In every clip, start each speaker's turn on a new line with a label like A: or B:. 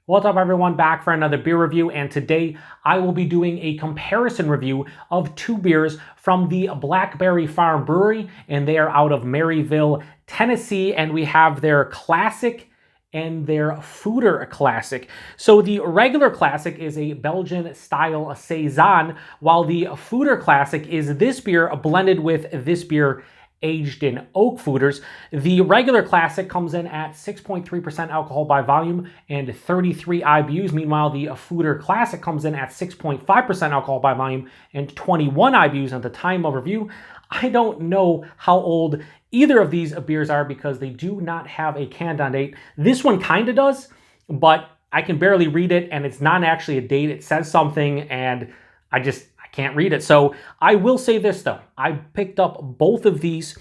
A: What's up everyone, back for another beer review, and today I will be doing a comparison review of two beers from the Blackberry Farm Brewery, and they are out of Maryville, Tennessee, and we have their Classic and their Foeder Classic. So the regular Classic is a Belgian-style Saison, while the Foeder Classic is this beer blended with this beer aged in oak foeders. The regular Classic comes in at 6.3% alcohol by volume and 33 IBUs. Meanwhile, the Foeder Classic comes in at 6.5% alcohol by volume and 21 IBUs at the time of review. I don't know how old either of these beers are because they do not have a can on date. This one kind of does, but I can barely read it, and it's not actually a date. It says something, and I can't read it. So I will say this though, I picked up both of these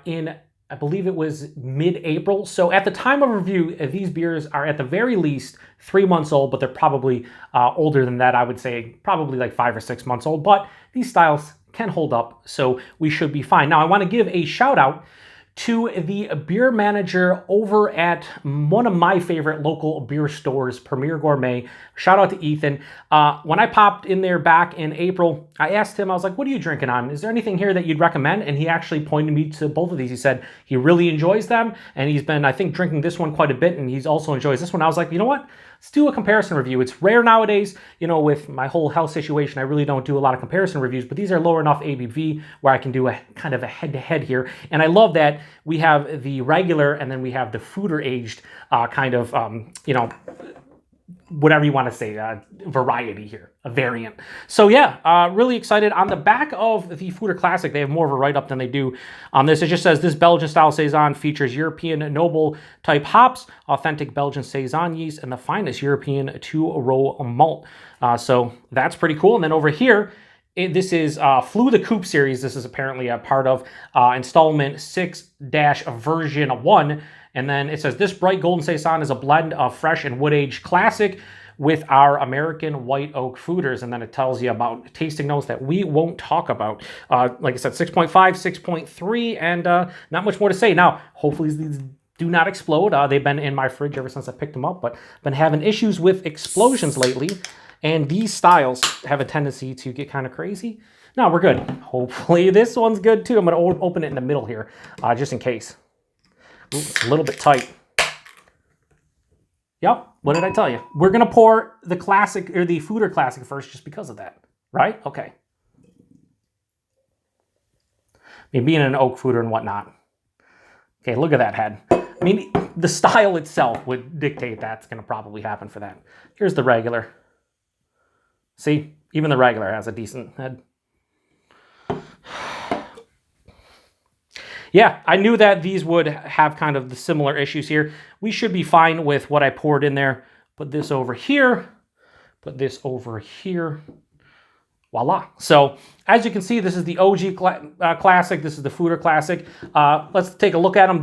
A: in, I believe it was mid-April. So at the time of review, these beers are at the very least 3 months old, but they're probably older than that. I would say probably like 5 or 6 months old, but these styles can hold up, so we should be fine. Now I want to give a shout out to the beer manager over at one of my favorite local beer stores, Premier Gourmet. Shout out to Ethan. When I popped in there back in April, I asked him, I was like, what are you drinking on? Is there anything here that you'd recommend? And he actually pointed me to both of these. He said he really enjoys them, and he's been, I think, drinking this one quite a bit, and he's also enjoys this one. I was like, you know what? Let's do a comparison review. It's rare nowadays, you know, with my whole health situation, I really don't do a lot of comparison reviews, but these are lower enough ABV where I can do a kind of a head-to-head here. And I love that we have the regular and then we have the foeder aged you know, whatever you want to say, variety here, a variant. So yeah, really excited. On the back of the Foeder Classic, they have more of a write-up than they do on this. It just says, this Belgian-style Saison features European noble type hops, authentic Belgian Saison yeast, and the finest European two-row malt. So that's pretty cool. And then over here, this is Flew the Coop Series. This is apparently a part of installment 6-version 1. And then it says, this bright golden Saison is a blend of fresh and wood-aged classic with our American white oak foeders. And then it tells you about tasting notes that we won't talk about. Like I said, 6.5, 6.3, and not much more to say. Now, hopefully these do not explode. They've been in my fridge ever since I picked them up, but been having issues with explosions lately. And these styles have a tendency to get kind of crazy. No, we're good. Hopefully this one's good too. I'm going to open it in the middle here, just in case. Ooh, it's a little bit tight. Yep, what did I tell you? We're going to pour the Classic, or the Foeder Classic first just because of that, right? Okay. I mean, being an oak foeder and whatnot. Okay, look at that head. I mean, the style itself would dictate that's going to probably happen for that. Here's the regular. See, even the regular has a decent head. Yeah, I knew that these would have kind of the similar issues here. We should be fine with what I poured in there. Put this over here. Put this over here. Voila. So, as you can see, this is the OG Classic. This is the Foeder Classic. Let's take a look at them.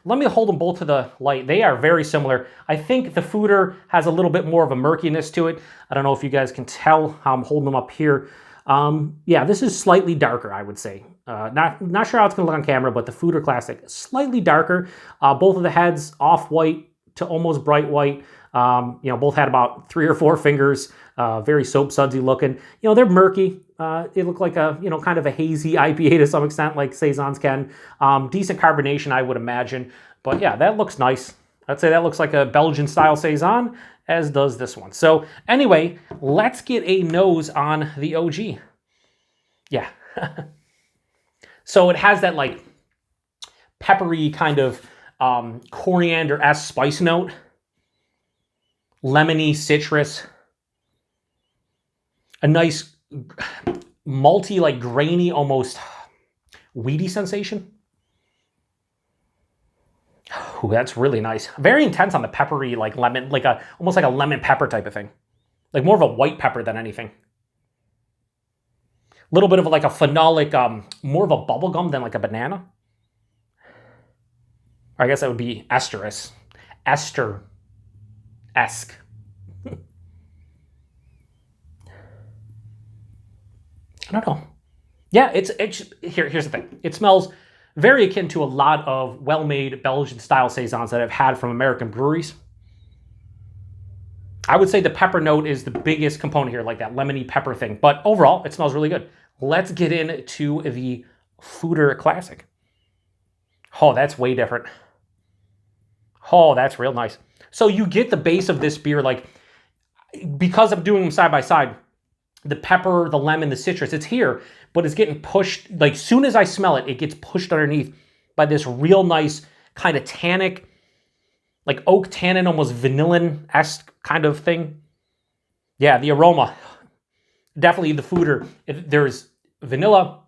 A: Let me hold them both to the light. They are very similar. I think the Foeder has a little bit more of a murkiness to it. I don't know if you guys can tell how I'm holding them up here. Yeah, this is slightly darker, I would say. Not sure how it's going to look on camera, but the Foeder Classic, slightly darker. Both of the heads off-white to almost bright white. You know, both had about 3 or 4 fingers. Very soap sudsy looking. You know, they're murky. It looked like a, you know, kind of a hazy IPA to some extent, like Saisons can. Decent carbonation, I would imagine. But yeah, that looks nice. I'd say that looks like a Belgian-style Saison, as does this one. So anyway, let's get a nose on the OG. Yeah. So it has that like peppery kind of coriander-esque spice note. Lemony citrus. A nice malty, like grainy, almost weedy sensation. Ooh, that's really nice. Very intense on the peppery, like lemon, like almost like a lemon pepper type of thing. Like more of a white pepper than anything. A little bit of like a phenolic, more of a bubble gum than like a banana. Or I guess that would be esterous. Ester-esque. I don't know. Yeah, here's the thing. It smells very akin to a lot of well-made Belgian-style Saisons that I've had from American breweries. I would say the pepper note is the biggest component here, like that lemony pepper thing. But overall, it smells really good. Let's get into the Foeder Classic. Oh, that's way different. Oh, that's real nice. So you get the base of this beer, like, because I'm doing them side by side, the pepper, the lemon, the citrus, it's here, but it's getting pushed, like, soon as I smell it, it gets pushed underneath by this real nice kind of tannic, like oak tannin, almost vanillin-esque kind of thing. Yeah, the aroma, definitely the Foeder. There's vanilla,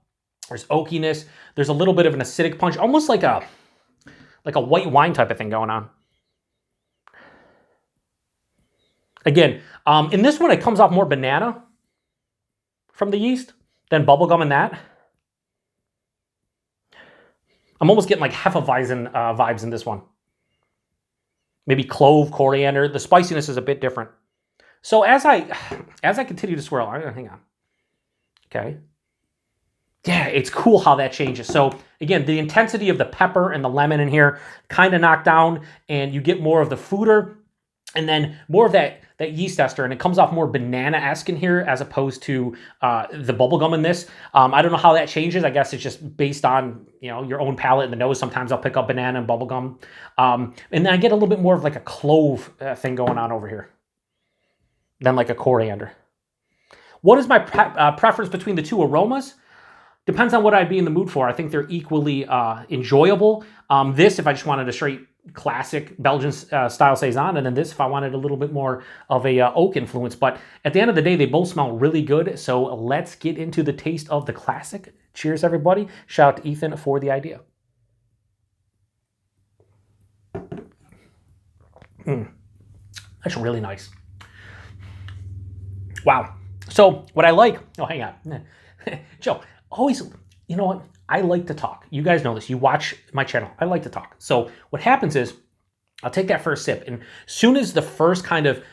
A: there's oakiness, there's a little bit of an acidic punch, almost like a white wine type of thing going on. Again, in this one, it comes off more banana from the yeast than bubblegum in that. I'm almost getting like Hefeweizen vibes in this one. Maybe clove, coriander. The spiciness is a bit different. So as I continue to swirl, hang on. Okay. Yeah, it's cool how that changes. So again, the intensity of the pepper and the lemon in here kind of knocked down, and you get more of the Foeder, and then more of that yeast ester, and it comes off more banana-esque in here as opposed to the bubblegum in this. I don't know how that changes. I guess it's just based on, you know, your own palate and the nose. Sometimes I'll pick up banana and bubblegum. And then I get a little bit more of like a clove thing going on over here than like a coriander. What is my preference between the two aromas? Depends on what I'd be in the mood for. I think they're equally enjoyable. This, if I just wanted a straight classic Belgian-style Saison, and then this, if I wanted a little bit more of a oak influence. But at the end of the day, they both smell really good. So let's get into the taste of the classic. Cheers, everybody. Shout out to Ethan for the idea. That's really nice. Wow. So what I like, oh, hang on. Joe, always, you know what? I like to talk. You guys know this. You watch my channel. I like to talk. So what happens is I'll take that first sip, and soon as the first kind of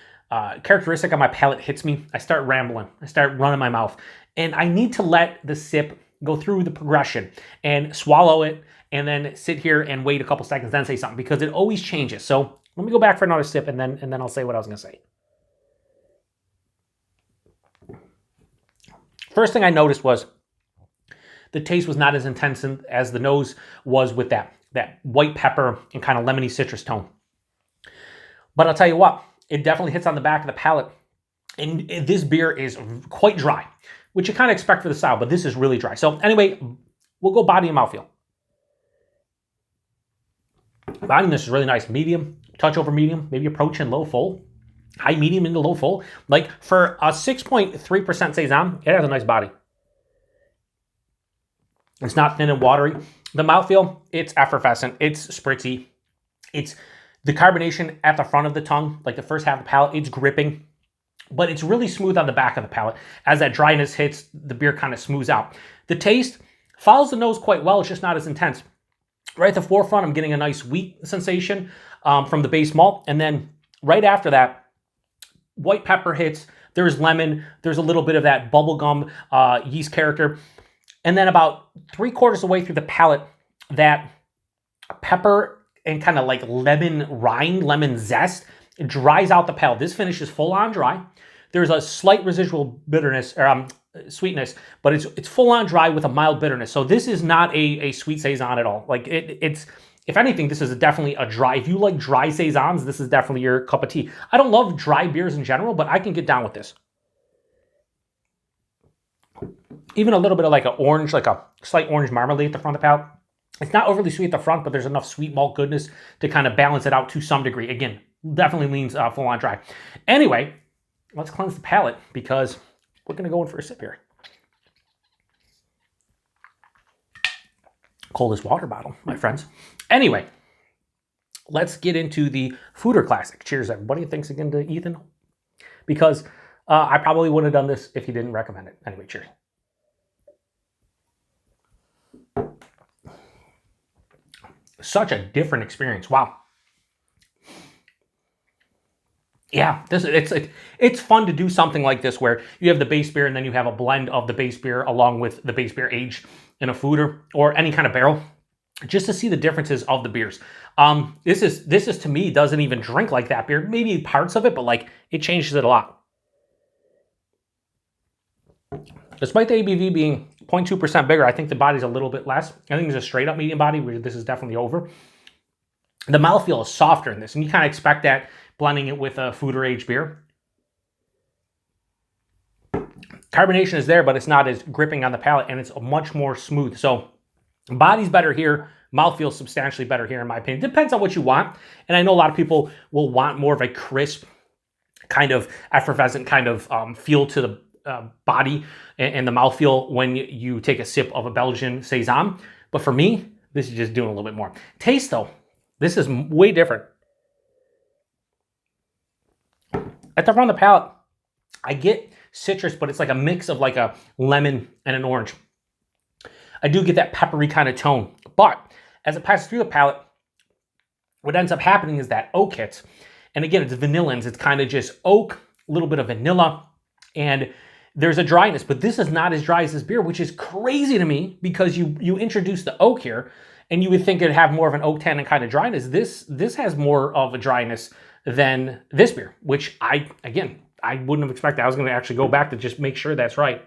A: characteristic on my palate hits me, I start rambling. I start running my mouth. And I need to let the sip go through the progression and swallow it and then sit here and wait a couple seconds, then say something, because it always changes. So let me go back for another sip, and then I'll say what I was going to say. First thing I noticed was the taste was not as intense as the nose was with that white pepper and kind of lemony citrus tone. But I'll tell you what, it definitely hits on the back of the palate. And this beer is quite dry, which you kind of expect for the style, but this is really dry. So anyway, we'll go body and mouthfeel. Body in this is really nice. Medium, touch over medium, maybe approaching low full. High medium into low full. Like for a 6.3% Saison, it has a nice body. It's not thin and watery. The mouthfeel, it's effervescent. It's spritzy. It's the carbonation at the front of the tongue, like the first half of the palate, it's gripping. But it's really smooth on the back of the palate. As that dryness hits, the beer kind of smooths out. The taste follows the nose quite well. It's just not as intense. Right at the forefront, I'm getting a nice wheat sensation from the base malt. And then right after that, white pepper hits. There's lemon. There's a little bit of that bubblegum yeast character. And then about 3/4 of the way through the palate, that pepper and kind of like lemon rind, lemon zest, it dries out the palate. This finish is full on dry. There's a slight residual bitterness or sweetness, but it's full on dry with a mild bitterness. So this is not a sweet Saison at all. Like it's, if anything, this is definitely a dry. If you like dry Saisons, this is definitely your cup of tea. I don't love dry beers in general, but I can get down with this. Even a little bit of like an orange, like a slight orange marmalade at the front of the palate. It's not overly sweet at the front, but there's enough sweet malt goodness to kind of balance it out to some degree. Again, definitely leans full on dry. Anyway, let's cleanse the palate because we're going to go in for a sip here. Coldest water bottle, my friends. Anyway, let's get into the Foeder Classic. Cheers, everybody. Thanks again to Ethan, because I probably wouldn't have done this if he didn't recommend it. Anyway, cheers. Such a different experience. Wow. Yeah, it's fun to do something like this where you have the base beer and then you have a blend of the base beer along with the base beer aged in a foeder or any kind of barrel. just to see the differences of the beers. This is to me doesn't even drink like that beer. Maybe parts of it, but like it changes it a lot. Despite the ABV being 0.2% bigger, I think the body's a little bit less. I think it's a straight up medium body, where this is definitely over. The mouthfeel is softer in this, and you kind of expect that blending it with a foeder aged beer. Carbonation is there, but it's not as gripping on the palate, and it's much more smooth. So body's better here. Mouthfeel substantially better here, in my opinion. Depends on what you want. And I know a lot of people will want more of a crisp, kind of effervescent kind of feel to the body and the mouthfeel when you take a sip of a Belgian Saison. But for me, this is just doing a little bit more. Taste, though, this is way different. At the front of the palate, I get citrus, but it's like a mix of like a lemon and an orange. I do get that peppery kind of tone, but as it passes through the palate, what ends up happening is that oak hits. And again, it's vanillins. It's kind of just oak, a little bit of vanilla, and there's a dryness, but this is not as dry as this beer, which is crazy to me because you introduce the oak here, and you would think it'd have more of an oak tannin kind of dryness. This has more of a dryness than this beer, which I wouldn't have expected. I was going to actually go back to just make sure that's right.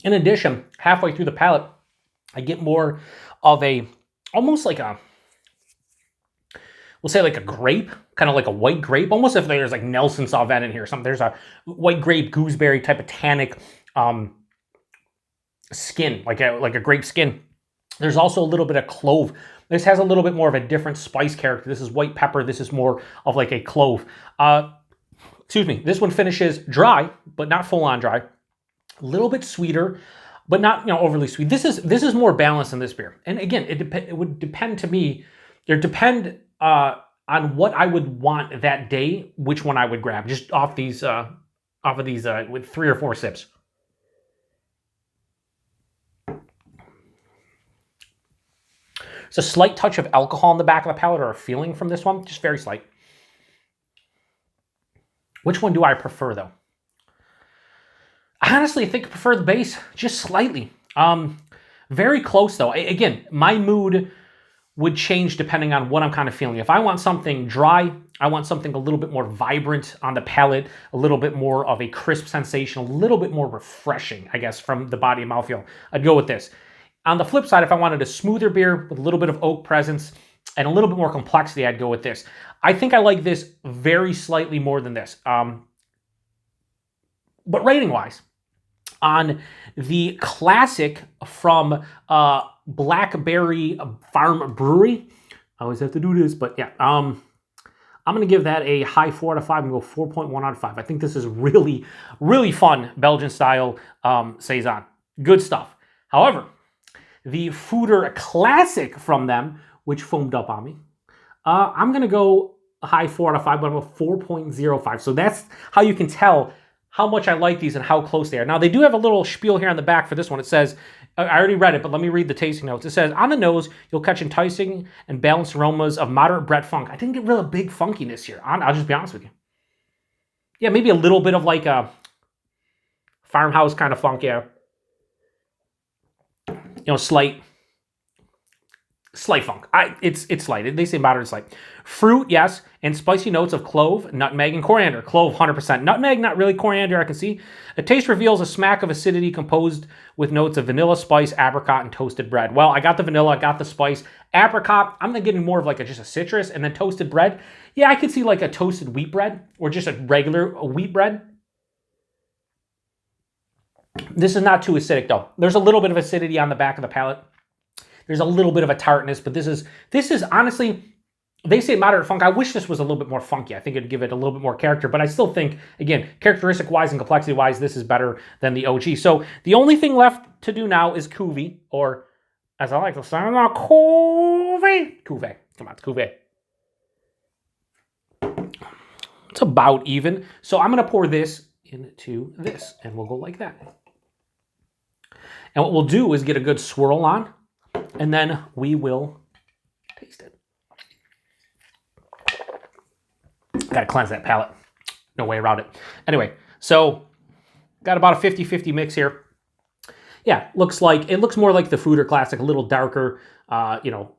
A: In addition, halfway through the palate, I get more of a, almost like a, we'll say like a grape, kind of like a white grape, almost if there's like Nelson Sauvin in here or something. There's a white grape, gooseberry type of tannic skin, like a grape skin. There's also a little bit of clove. This has a little bit more of a different spice character. This is white pepper. This is more of like a clove. Excuse me. This one finishes dry, but not full on dry. A little bit sweeter, but not overly sweet. This is more balanced than this beer. And again, it would depend to me. It depend on what I would want that day, which one I would grab, just off of these with 3 or 4 sips. It's a slight touch of alcohol in the back of the palate, or a feeling from this one, just very slight. Which one do I prefer, though? I honestly think I prefer the base, just slightly. Very close, though. Again, my mood would change depending on what I'm kind of feeling. If I want something dry, I want something a little bit more vibrant on the palate, a little bit more of a crisp sensation, a little bit more refreshing, I guess, from the body and mouthfeel, I'd go with this. On the flip side, if I wanted a smoother beer with a little bit of oak presence and a little bit more complexity, I'd go with this. I think I like this very slightly more than this. But rating-wise, on the Classic from Blackberry Farm Brewery, I always have to do this, but yeah, I'm going to give that a high 4 out of 5 and go 4.1 out of 5. I think this is really, really fun Belgian-style Saison. Good stuff. However, the Foeder Classic from them, which foamed up on me, I'm going to go a high 4 out of 5, but I'm a 4.05. So that's how you can tell how much I like these and how close they are. Now, they do have a little spiel here on the back for this one. It says, I already read it, but let me read the tasting notes. It says, on the nose, you'll catch enticing and balanced aromas of moderate Brett funk. I didn't get real big funkiness here. I'll just be honest with you. Yeah, maybe a little bit of like a farmhouse kind of funk, yeah. Slight funk. It's slight. They say moderate slight. Fruit, yes, and spicy notes of clove, nutmeg, and coriander. Clove, 100%. Nutmeg, not really. Coriander, I can see. A taste reveals a smack of acidity composed with notes of vanilla, spice, apricot, and toasted bread. Well, I got the vanilla, I got the spice. Apricot, I'm getting more of like just a citrus, and then toasted bread. Yeah, I could see like a toasted wheat bread or just a regular wheat bread. This is not too acidic, though. There's a little bit of acidity on the back of the palate. There's a little bit of a tartness, but this is honestly, they say moderate funk. I wish this was a little bit more funky. I think it'd give it a little bit more character, but I still think, again, characteristic-wise and complexity-wise, this is better than the OG. So the only thing left to do now is Cuvee, or as I like to say, Cuvee. Cuvee. Come on, it's Cuvee. It's about even. So I'm going to pour this into this, and we'll go like that. And what we'll do is get a good swirl on, and then we will taste it. Got to cleanse that palate. No way around it. Anyway, so got about a 50-50 mix here. yeah, it looks more like the Foeder Classic, a little darker, you know,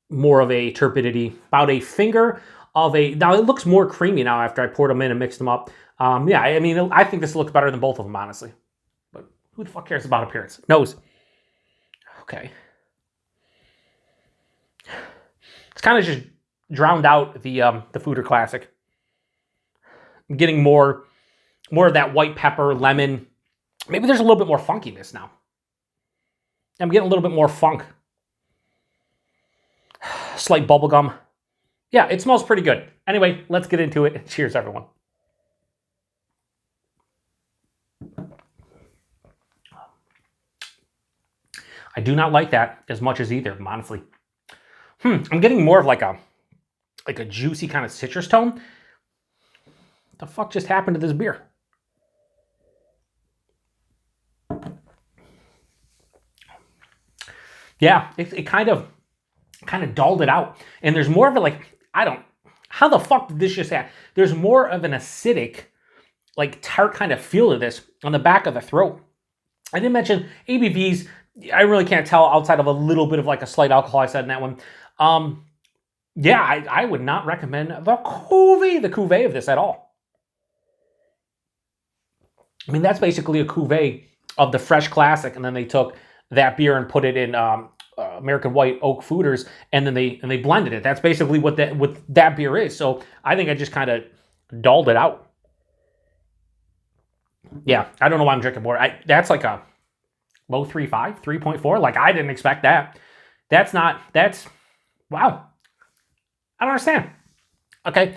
A: more of a turbidity, about a finger of a, now it looks more creamy now after I poured them in and mixed them up. Yeah, I mean, I think this looks better than both of them, honestly. But who the fuck cares about appearance? Nose. Okay. It's kind of just drowned out the Foeder Classic. I'm getting more of that white pepper, lemon. Maybe there's a little bit more funkiness now. I'm getting a little bit more funk. Slight bubblegum. Yeah, it smells pretty good. Anyway, let's get into it. Cheers, everyone. I do not like that as much as either of them, honestly. I'm getting more of like a juicy kind of citrus tone. What the fuck just happened to this beer? Yeah, it kind of dulled it out. And there's more of it, like, how the fuck did this just happen? There's more of an acidic, like tart kind of feel to this on the back of the throat. I didn't mention ABVs. I really can't tell outside of a little bit of like a slight alcohol I said in that one. Yeah, I would not recommend the Cuvee of this at all. I mean, that's basically a Cuvee of the fresh classic, and then they took that beer and put it in American white oak foeders, and then they blended it. That's basically what that beer is. So I think I just kind of dulled it out. Yeah, I don't know why I'm drinking more. That's like a low 3.5, 3.4. Like, I didn't expect that. That's wow. I don't understand. Okay.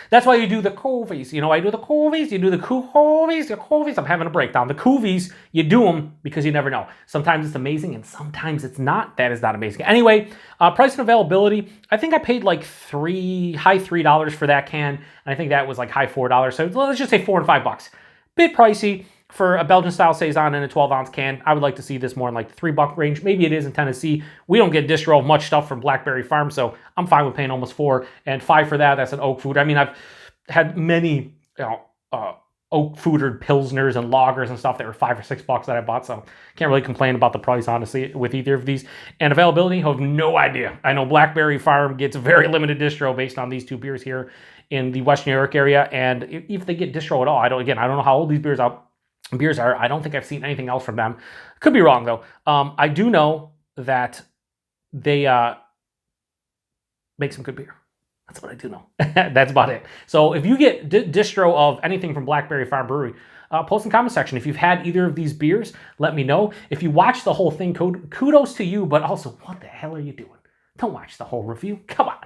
A: That's why you do the Cuvees. You know, I do the Cuvees, you do the Cuvees. I'm having a breakdown. The Cuvees, you do them because you never know. Sometimes it's amazing and sometimes it's not. That is not amazing. Anyway, price and availability. I think I paid like high $3 for that can. And I think that was like high $4. So let's just say $4 and $5. Bit pricey for a Belgian-style Saison in a 12-ounce can. I would like to see this more in like the $3 range. Maybe it is in Tennessee. We don't get distro much stuff from Blackberry Farm, so I'm fine with paying almost $4 and $5 for that. That's an oak food. I mean, I've had many, oak foedered pilsners and lagers and stuff that were $5 or $6 that I bought, so can't really complain about the price, honestly, with either of these. And availability, I have no idea. I know Blackberry Farm gets very limited distro based on these two beers here in the West New York area, and if they get distro at all, I don't know how old these beers are. I don't think I've seen anything else from them. Could be wrong, though. I do know that they make some good beer. That's what I do know. That's about it. So if you get distro of anything from Blackberry Farm Brewery, post in the comment section. If you've had either of these beers, let me know. If you watch the whole thing, kudos to you, but also, what the hell are you doing? Don't watch the whole review. Come on.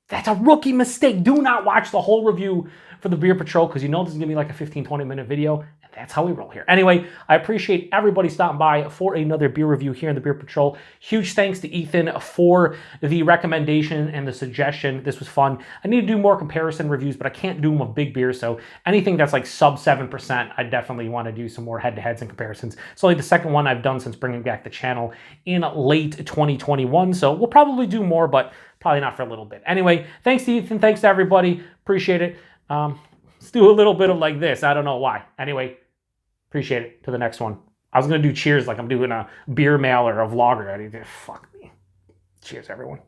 A: That's a rookie mistake. Do not watch the whole review for the Beer Patrol because you know this is going to be like a 15-20 minute video. That's how we roll here. Anyway, I appreciate everybody stopping by for another beer review here in the Beer Patrol. Huge thanks to Ethan for the recommendation and the suggestion. This was fun. I need to do more comparison reviews, but I can't do them of big beers. So anything that's like sub 7%, I definitely want to do some more head-to-heads and comparisons. It's only the second one I've done since bringing back the channel in late 2021. So we'll probably do more, but probably not for a little bit. Anyway, thanks to Ethan. Thanks to everybody. Appreciate it. Let's do a little bit of like this. I don't know why. Anyway, appreciate it. To the next one. I was going to do cheers like I'm doing a beer mail or a vlogger. Fuck me. Cheers, everyone.